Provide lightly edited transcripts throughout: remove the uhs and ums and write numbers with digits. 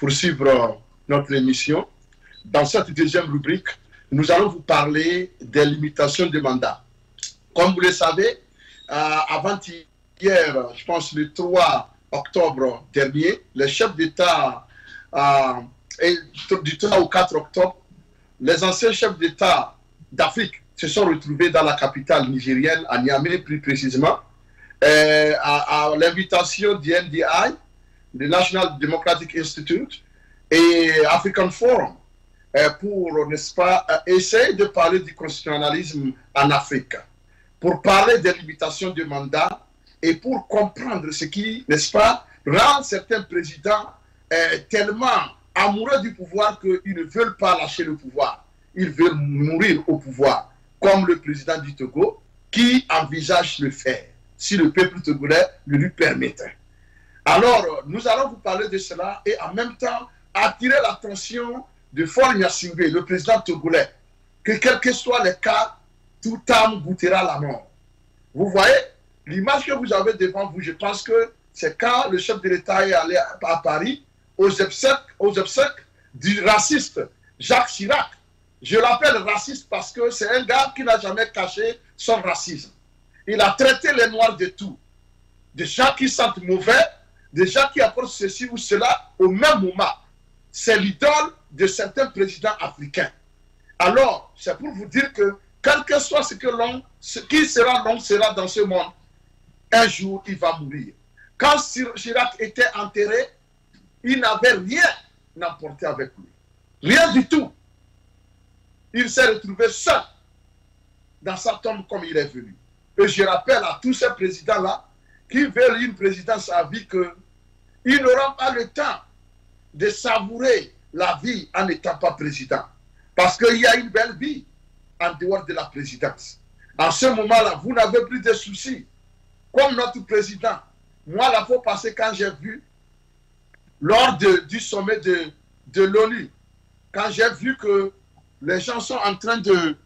poursuivre notre émission. Dans cette deuxième rubrique, nous allons vous parler des limitations de mandat. Comme vous le savez, avant-hier, je pense le 3 octobre dernier, les chefs d'État, du 3 au 4 octobre, les anciens chefs d'État d'Afrique se sont retrouvés dans la capitale nigérienne, à Niamey plus précisément, à l'invitation du NDI, le National Democratic Institute, et African Forum, pour, n'est-ce pas, essayer de parler du constitutionnalisme en Afrique, pour parler des limitations du mandat et pour comprendre ce qui, n'est-ce pas, rend certains présidents tellement amoureux du pouvoir qu'ils ne veulent pas lâcher le pouvoir. Ils veulent mourir au pouvoir, comme le président du Togo, qui envisage le faire, si le peuple togolais le lui permettait. Alors, nous allons vous parler de cela et en même temps attirer l'attention de Faure Gnassingbé, le président togolais, que quel que soit le cas, tout âme goûtera la mort. Vous voyez, l'image que vous avez devant vous, je pense que c'est quand le chef de l'État est allé à Paris, aux obsèques du raciste Jacques Chirac. Je l'appelle raciste parce que c'est un gars qui n'a jamais caché son racisme. Il a traité les Noirs de tout. Des gens qui sentent mauvais, des gens qui apportent ceci ou cela au même moment. C'est l'idole de certains présidents africains. Alors, c'est pour vous dire que, quel que soit ce qui sera l'homme sera dans ce monde, un jour, il va mourir. Quand Chirac était enterré, il n'avait rien emporté avec lui. Rien du tout. Il s'est retrouvé seul dans sa tombe comme il est venu. Et je rappelle à tous ces présidents-là qui veulent une présidence à vie qu'ils n'auront pas le temps de savourer la vie en n'étant pas président. Parce qu'il y a une belle vie en dehors de la présidence. En ce moment-là, vous n'avez plus de soucis. Comme notre président, moi, la fois passée, quand j'ai vu, lors du sommet de l'ONU, quand j'ai vu que les gens sont en train de...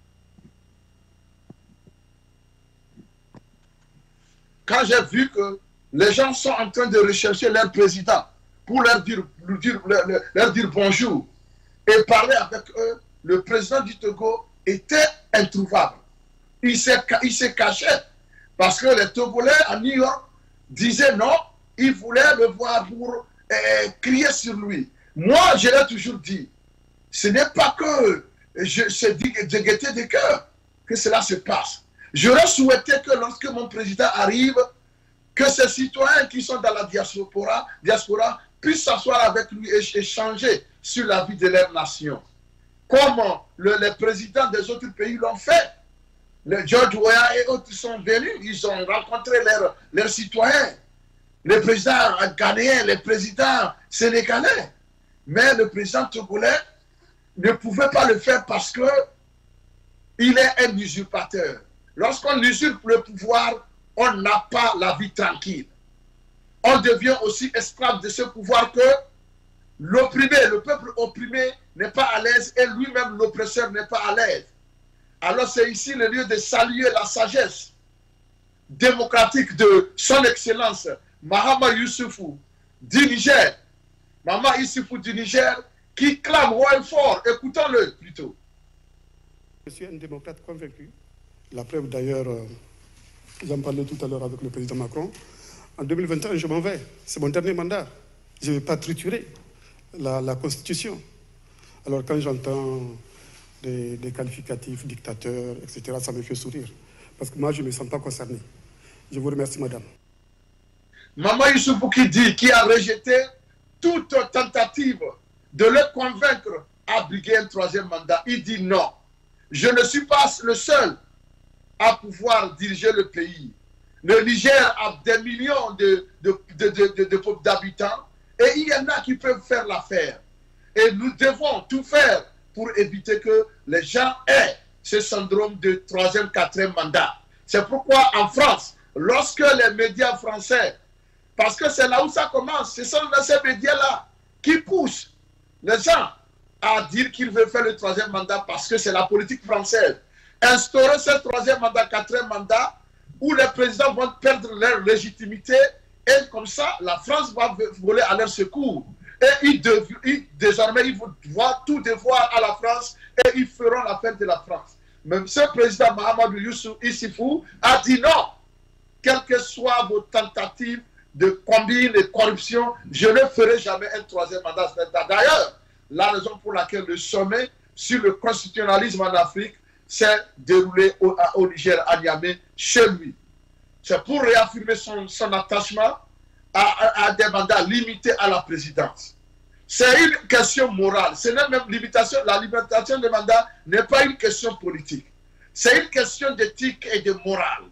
Quand j'ai vu que les gens sont en train de rechercher leur président pour leur dire bonjour et parler avec eux, le président du Togo était introuvable. Il s'est caché parce que les Togolais à New York disaient non, ils voulaient le voir pour crier sur lui. Moi, je l'ai toujours dit, ce n'est pas que c'est de gaieté de cœur que cela se passe. J'aurais souhaité que lorsque mon président arrive, que ces citoyens qui sont dans la diaspora puissent s'asseoir avec lui et échanger sur la vie de leur nation. Comme les présidents des autres pays l'ont fait. Les George Weah et autres sont venus, ils ont rencontré leurs citoyens. Les présidents ghanéens, les présidents sénégalais. Mais le président togolais ne pouvait pas le faire parce qu'il est un usurpateur. Lorsqu'on usurpe le pouvoir, on n'a pas la vie tranquille. On devient aussi esclave de ce pouvoir que l'opprimé, le peuple opprimé n'est pas à l'aise et lui-même l'oppresseur n'est pas à l'aise. Alors c'est ici le lieu de saluer la sagesse démocratique de son excellence Mahama Youssoufou du Niger. Mahama Youssoufou du Niger qui clame haut et fort. Écoutons-le plutôt. Je suis un démocrate convaincu. La preuve d'ailleurs, j'en parlais tout à l'heure avec le président Macron. En 2021, je m'en vais. C'est mon dernier mandat. Je ne vais pas triturer la Constitution. Alors quand j'entends des qualificatifs, dictateurs, etc., ça me fait sourire. Parce que moi, je ne me sens pas concerné. Je vous remercie, madame. Maman Youssoufou qui a rejeté toute tentative de le convaincre à briguer un troisième mandat. Il dit non. Je ne suis pas le seul à pouvoir diriger le pays. Le Niger a des millions d'habitants et il y en a qui peuvent faire l'affaire. Et nous devons tout faire pour éviter que les gens aient ce syndrome de troisième, quatrième mandat. C'est pourquoi en France, lorsque les médias français, parce que c'est là où ça commence, ce sont ces médias-là qui poussent les gens à dire qu'ils veulent faire le troisième mandat parce que c'est la politique française. Instaurer ce troisième mandat, quatrième mandat, où les présidents vont perdre leur légitimité et comme ça, la France va voler à leur secours. Et désormais, ils vont tout devoir à la France et ils feront la fête de la France. Même ce président Mahamadou Issoufou a dit non. Quelles que soient vos tentatives de combine et corruption, je ne ferai jamais un troisième mandat. D'ailleurs, la raison pour laquelle le sommet sur le constitutionnalisme en Afrique s'est déroulé au Niger, à Niamey, chez lui. C'est pour réaffirmer son attachement à des mandats limités à la présidence. C'est une question morale. Ce n'est même limitation. La limitation des mandats n'est pas une question politique. C'est une question d'éthique et de morale.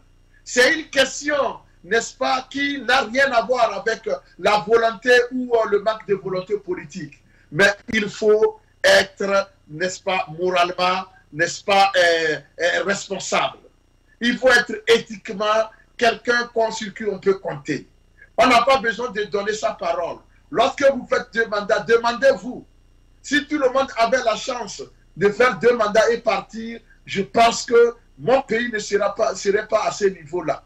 C'est une question, n'est-ce pas, qui n'a rien à voir avec la volonté ou le manque de volonté politique. Mais il faut être, n'est-ce pas, moralement, n'est-ce pas, responsable. Il faut être éthiquement quelqu'un sur qui on peut compter. On n'a pas besoin de donner sa parole. Lorsque vous faites 2 mandats, demandez-vous. Si tout le monde avait la chance de faire 2 mandats et partir, je pense que mon pays ne serait pas à ce niveau-là.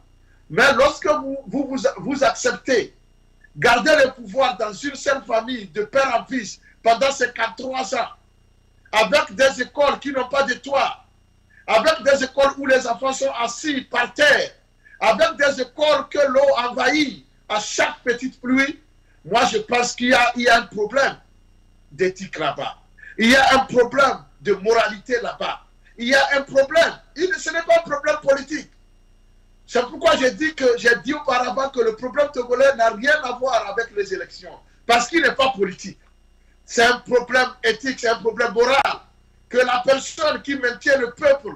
Mais lorsque vous acceptez, garder le pouvoir dans une seule famille, de père en fils, pendant 53 ans, avec des écoles qui n'ont pas de toit, avec des écoles où les enfants sont assis par terre, avec des écoles que l'eau envahit à chaque petite pluie, moi je pense qu'il y a un problème d'éthique là-bas. Il y a un problème de moralité là-bas. Il y a un problème. Ce n'est pas un problème politique. C'est pourquoi j'ai dit auparavant que le problème togolais n'a rien à voir avec les élections. Parce qu'il n'est pas politique. C'est un problème éthique, c'est un problème moral. Que la personne qui maintient le peuple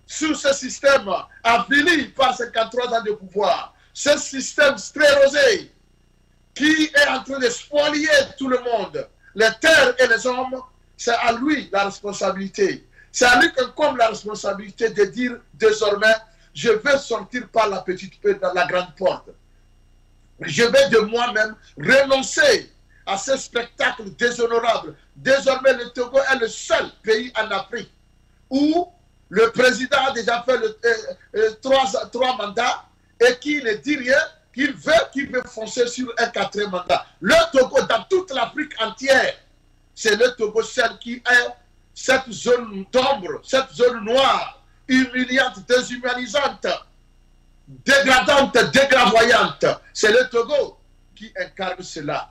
sous ce système avili par 53 ans de pouvoir, ce système sclérosé qui est en train de spolier tout le monde, les terres et les hommes, c'est à lui la responsabilité. C'est à lui comme la responsabilité de dire désormais, je vais sortir par la petite porte, dans la grande porte. Je vais de moi-même renoncer à ce spectacle déshonorable. Désormais, le Togo est le seul pays en Afrique où le président a déjà fait 3 mandats et qui ne dit rien, qu'il veut foncer sur un 4e mandat. Le Togo, dans toute l'Afrique entière, c'est le Togo seul qui est cette zone d'ombre, cette zone noire, humiliante, déshumanisante, dégradante, dégravoyante. C'est le Togo qui incarne cela.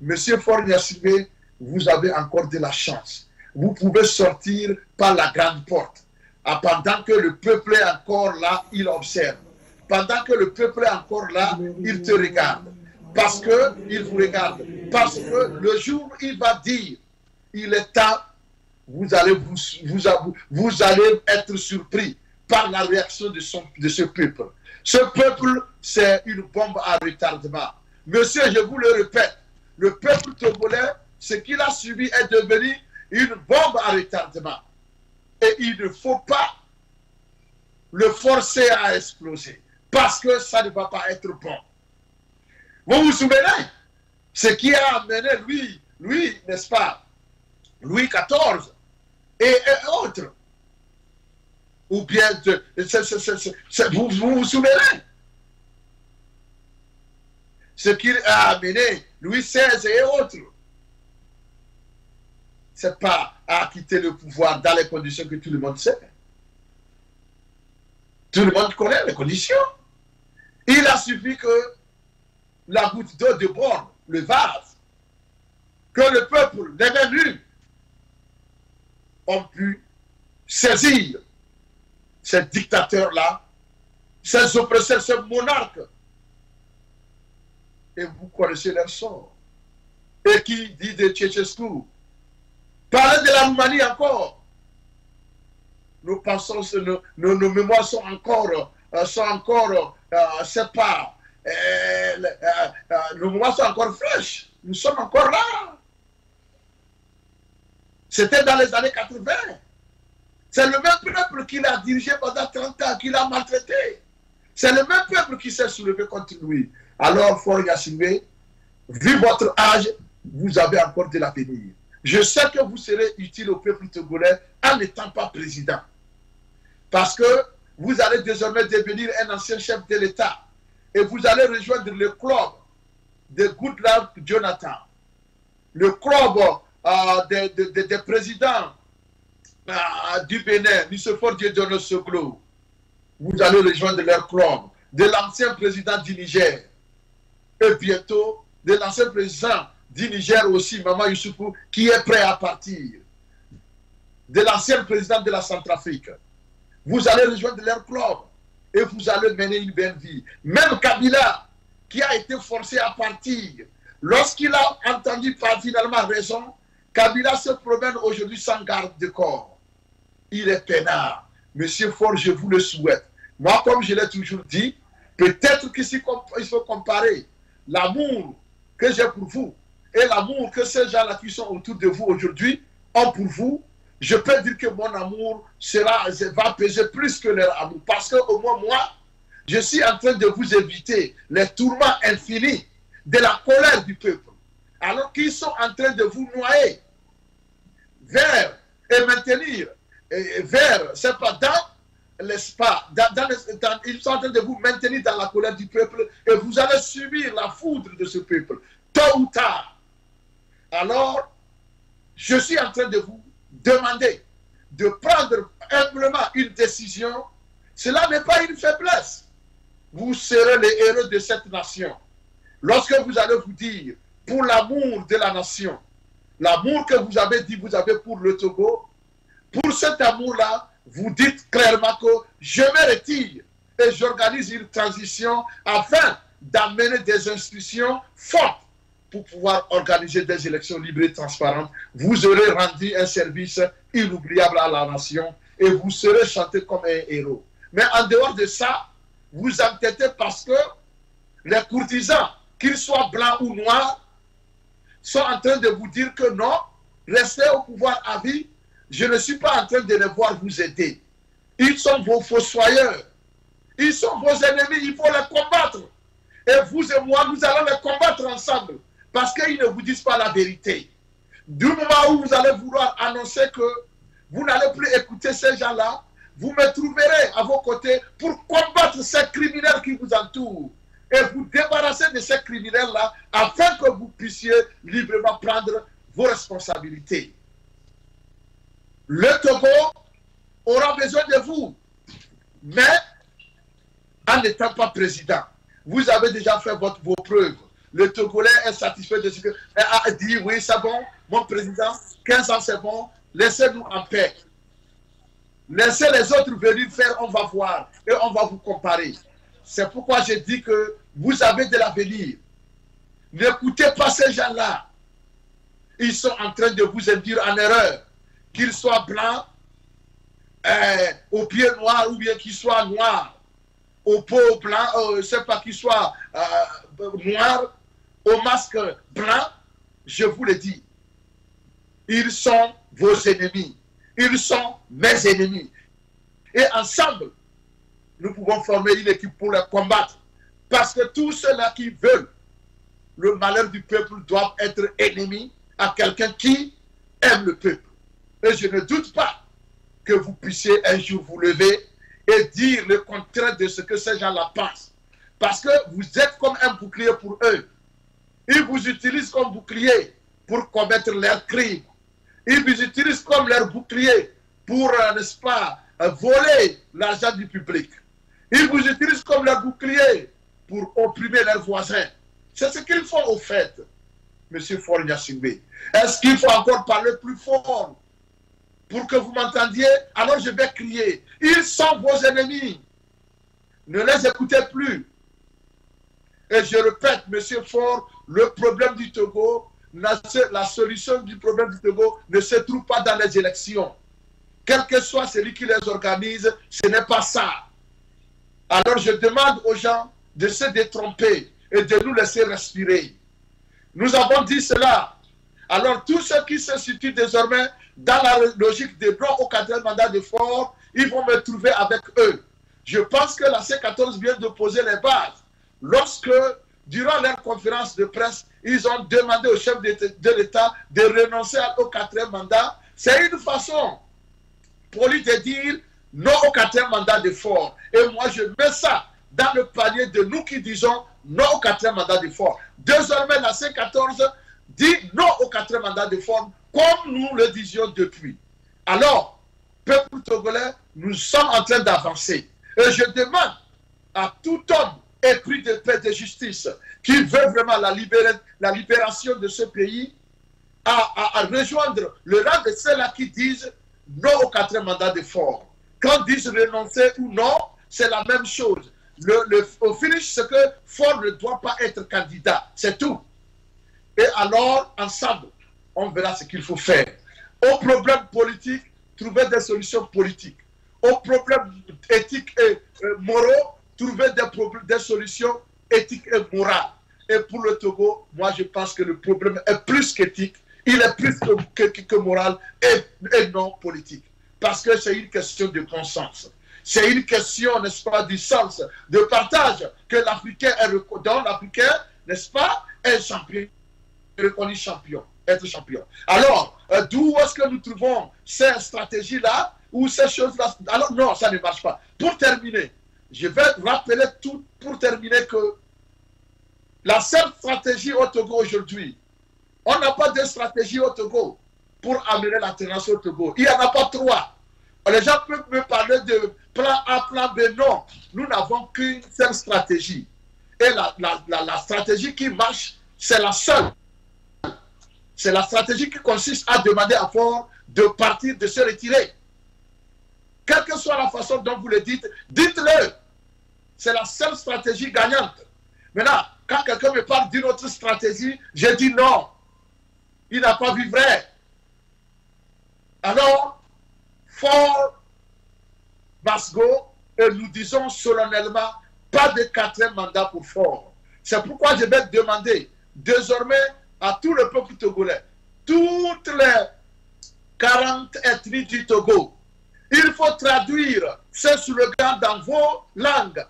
Monsieur Faure-Gnassingbé, vous avez encore de la chance. Vous pouvez sortir par la grande porte. Pendant que le peuple est encore là, il observe. Pendant que le peuple est encore là, il te regarde. Parce qu'il vous regarde. Parce que le jour où il va dire, il est temps, vous allez être surpris par la réaction de ce peuple. Ce peuple, c'est une bombe à retardement. Monsieur, je vous le répète, le peuple togolais, ce qu'il a subi est devenu une bombe à retardement. Et il ne faut pas le forcer à exploser. Parce que ça ne va pas être bon. Vous vous souvenez? Ce qui a amené lui, n'est-ce pas, Louis XIV et autres. Ou bien, vous vous souvenez? Ce qui a amené Louis XVI et autres. Ce n'est pas à quitter le pouvoir dans les conditions que tout le monde sait. Tout le monde connaît les conditions. Il a suffi que la goutte d'eau déborde le vase, que le peuple, les mêmes nus, ont pu saisir ces dictateurs-là, ces oppresseurs, ces monarques. Et vous connaissez leur sort. Et qui dit de Ceausescu? Parlez de la Roumanie encore. Nous pensons, nos mémoires sont encore c'est pas, nos mémoires sont encore fraîches. Nous sommes encore là. C'était dans les années 80. C'est le même peuple qui l'a dirigé pendant 30 ans, qui l'a maltraité. C'est le même peuple qui s'est soulevé contre lui. Alors, Faure-Gnassingbé, vu votre âge, vous avez encore de l'avenir. Je sais que vous serez utile au peuple togolais en n'étant pas président. Parce que vous allez désormais devenir un ancien chef de l'État. Et vous allez rejoindre le club de Goodluck Jonathan. le club des présidents du Bénin, Nicéphore Dieudonné Soglo, vous allez rejoindre leur club, de l'ancien président du Niger, et bientôt de l'ancien président du Niger aussi, Maman Youssoufou, qui est prêt à partir, de l'ancien président de la Centrafrique. Vous allez rejoindre leur club et vous allez mener une belle vie. Même Kabila, qui a été forcé à partir, lorsqu'il a entendu par finalement raison, Kabila se promène aujourd'hui sans garde de corps. Il est peinard. Monsieur Faure, je vous le souhaite. Moi, comme je l'ai toujours dit, peut-être qu'il faut comparer l'amour que j'ai pour vous et l'amour que ces gens-là qui sont autour de vous aujourd'hui ont pour vous. Je peux dire que mon amour va peser plus que leur amour. Parce que au moins moi, je suis en train de vous éviter les tourments infinis de la colère du peuple. Alors qu'ils sont en train de vous noyer vers et maintenir vers, c'est pas dans l'espace, ils sont en train de vous maintenir dans la colère du peuple et vous allez subir la foudre de ce peuple, tôt ou tard. Alors, je suis en train de vous demander de prendre humblement une décision. Cela n'est pas une faiblesse. Vous serez les héros de cette nation. Lorsque vous allez vous dire, pour l'amour de la nation, l'amour que vous avez dit, vous avez pour le Togo, pour cet amour-là, vous dites clairement que je me retire et j'organise une transition afin d'amener des institutions fortes pour pouvoir organiser des élections libres et transparentes. Vous aurez rendu un service inoubliable à la nation et vous serez chanté comme un héros. Mais en dehors de ça, vous entêtez parce que les courtisans, qu'ils soient blancs ou noirs, sont en train de vous dire que non, restez au pouvoir à vie. Je ne suis pas en train de les voir vous aider. Ils sont vos fossoyeurs. Ils sont vos ennemis. Il faut les combattre. Et vous et moi, nous allons les combattre ensemble. Parce qu'ils ne vous disent pas la vérité. Du moment où vous allez vouloir annoncer que vous n'allez plus écouter ces gens-là, vous me trouverez à vos côtés pour combattre ces criminels qui vous entourent. Et vous débarrasser de ces criminels-là afin que vous puissiez librement prendre vos responsabilités. Le Togo aura besoin de vous, mais en n'étant pas président, vous avez déjà fait vos preuves. Le Togolais est satisfait de ce que... a dit, oui, c'est bon, mon président, 15 ans, c'est bon, laissez-nous en paix. Laissez les autres venir faire, on va voir, et on va vous comparer. C'est pourquoi je dis que vous avez de l'avenir. N'écoutez pas ces gens-là. Ils sont en train de vous induire en erreur. Qu'ils soient blancs, aux pieds noirs, ou bien qu'ils soient noirs, aux peaux blancs, je ne sais pas, qu'ils soient noirs, au masque blanc, je vous le dis. Ils sont vos ennemis. Ils sont mes ennemis. Et ensemble, nous pouvons former une équipe pour les combattre. Parce que tous ceux-là qui veulent le malheur du peuple doivent être ennemis à quelqu'un qui aime le peuple. Et je ne doute pas que vous puissiez un jour vous lever et dire le contraire de ce que ces gens-là pensent. Parce que vous êtes comme un bouclier pour eux. Ils vous utilisent comme bouclier pour commettre leurs crimes. Ils vous utilisent comme leur bouclier pour, n'est-ce pas, voler l'argent du public. Ils vous utilisent comme leur bouclier pour opprimer leurs voisins. C'est ce qu'ils font au fait, M. Faure Gnassingbé. Est-ce qu'il faut encore parler plus fort pour que vous m'entendiez? Alors je vais crier. Ils sont vos ennemis. Ne les écoutez plus. Et je répète, M. Faure, le problème du Togo, la solution du problème du Togo ne se trouve pas dans les élections. Quel que soit celui qui les organise, ce n'est pas ça. Alors je demande aux gens de se détromper et de nous laisser respirer. Nous avons dit cela. Alors tous ceux qui se situent désormais dans la logique des blancs au 4e mandat de Faure, ils vont me trouver avec eux. Je pense que la C14 vient de poser les bases. Lorsque, durant leur conférence de presse, ils ont demandé au chef de l'État de renoncer au 4e mandat, c'est une façon polie de dire non au 4e mandat de Faure. Et moi, je mets ça dans le panier de nous qui disons non au 4e mandat de Faure. Désormais, la C14 dit non au 4e mandat de forme, comme nous le disions depuis. Alors, peuple togolais, nous sommes en train d'avancer. Et je demande à tout homme épris de paix et de justice qui veut vraiment la libération de ce pays à rejoindre le rang de ceux-là qui disent non au 4e mandat de forme. Quand ils disent renoncer ou non, c'est la même chose. Au finish, c'est que Faure ne doit pas être candidat. C'est tout. Et alors, ensemble, on verra ce qu'il faut faire. Aux problèmes politiques, trouver des solutions politiques. Aux problèmes éthiques et moraux, trouver des solutions éthiques et morales. Et pour le Togo, moi je pense que le problème est plus qu'éthique, il est plus que moral et non politique. Parce que c'est une question de bon sens. C'est une question, n'est-ce pas, du sens, de partage que l'Africain est reconnu. Dans l'Africain, n'est-ce pas, est champion, reconnu champion, être champion. Alors, d'où est-ce que nous trouvons ces stratégies-là ou ces choses-là? Alors non, ça ne marche pas. Pour terminer, je vais rappeler tout pour terminer que la seule stratégie au Togo aujourd'hui, on n'a pas de stratégie au Togo pour amener l'alternance au Togo. Il n'y en a pas 3. Les gens peuvent me parler de plan A, plan B. Non, nous n'avons qu'une seule stratégie. Et la stratégie qui marche, c'est la seule. C'est la stratégie qui consiste à demander à Faure de partir, de se retirer. Quelle que soit la façon dont vous le dites, dites-le. C'est la seule stratégie gagnante. Maintenant, quand quelqu'un me parle d'une autre stratégie, je dis non. Il n'a pas vu vrai. Alors, Faure, Basgo, et nous disons solennellement, pas de 4e mandat pour Faure. C'est pourquoi je vais demander désormais à tout le peuple togolais, toutes les 40 ethnies du Togo, il faut traduire ce slogan dans vos langues.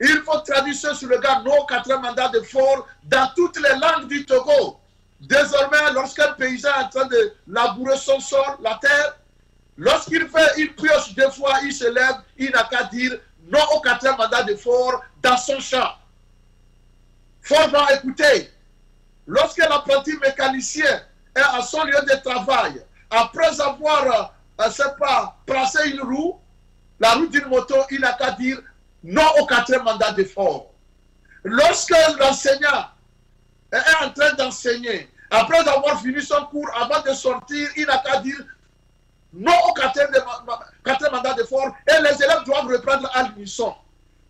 Il faut traduire ce slogan non 4e mandat de Faure dans toutes les langues du Togo. Désormais, lorsqu'un paysan est en train de labourer son sol, la terre, lorsqu'il fait une pioche, deux fois, il se lève, il n'a qu'à dire non au 4e mandat de Faure dans son champ. Faure va écouter. Lorsque l'apprenti mécanicien est à son lieu de travail, après avoir, placé une roue, la roue d'une moto, il n'a qu'à dire non au 4e mandat de Faure. Lorsque l'enseignant est en train d'enseigner, après avoir fini son cours, avant de sortir, il n'a qu'à dire non au 4e mandat de Faure et les élèves doivent reprendre à l'unisson.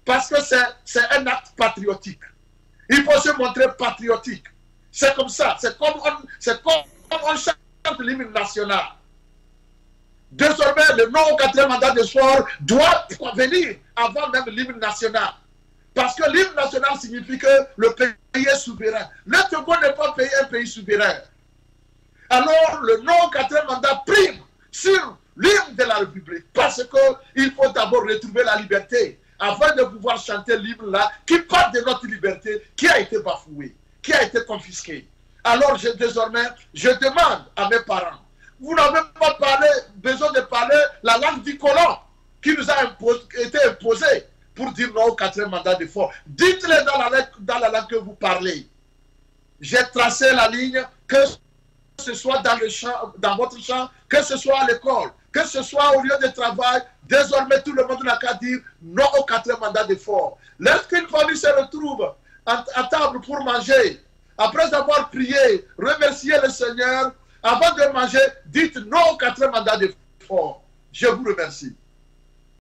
Parce que c'est un acte patriotique. Il faut se montrer patriotique. C'est comme ça. C'est comme on chante l'hymne national. Désormais, le non au 4e mandat de Faure doit venir avant même l'hymne national. Parce que l'hymne national signifie que le pays est souverain. Le Togo n'est pas un pays souverain. Alors, le non au 4e mandat prime sur l'hymne de la République. Parce qu'il faut d'abord retrouver la liberté afin de pouvoir chanter l'hymne là qui parle de notre liberté qui a été bafouée, qui a été confisquée. Alors, désormais, je demande à mes parents, vous n'avez pas besoin de parler la langue du colon qui nous a été imposée pour dire non au 4e mandat de Faure. Dites-le dans la langue que vous parlez. J'ai tracé la ligne, que ce soit dans le champ, dans votre champ, que ce soit à l'école, que ce soit au lieu de travail. Désormais, tout le monde n'a qu'à dire non au 4e mandat de Faure. Lorsqu'une famille se retrouve à table pour manger, après avoir prié, remercié le Seigneur, avant de manger, dites non au 4e mandat de Faure. Je vous remercie.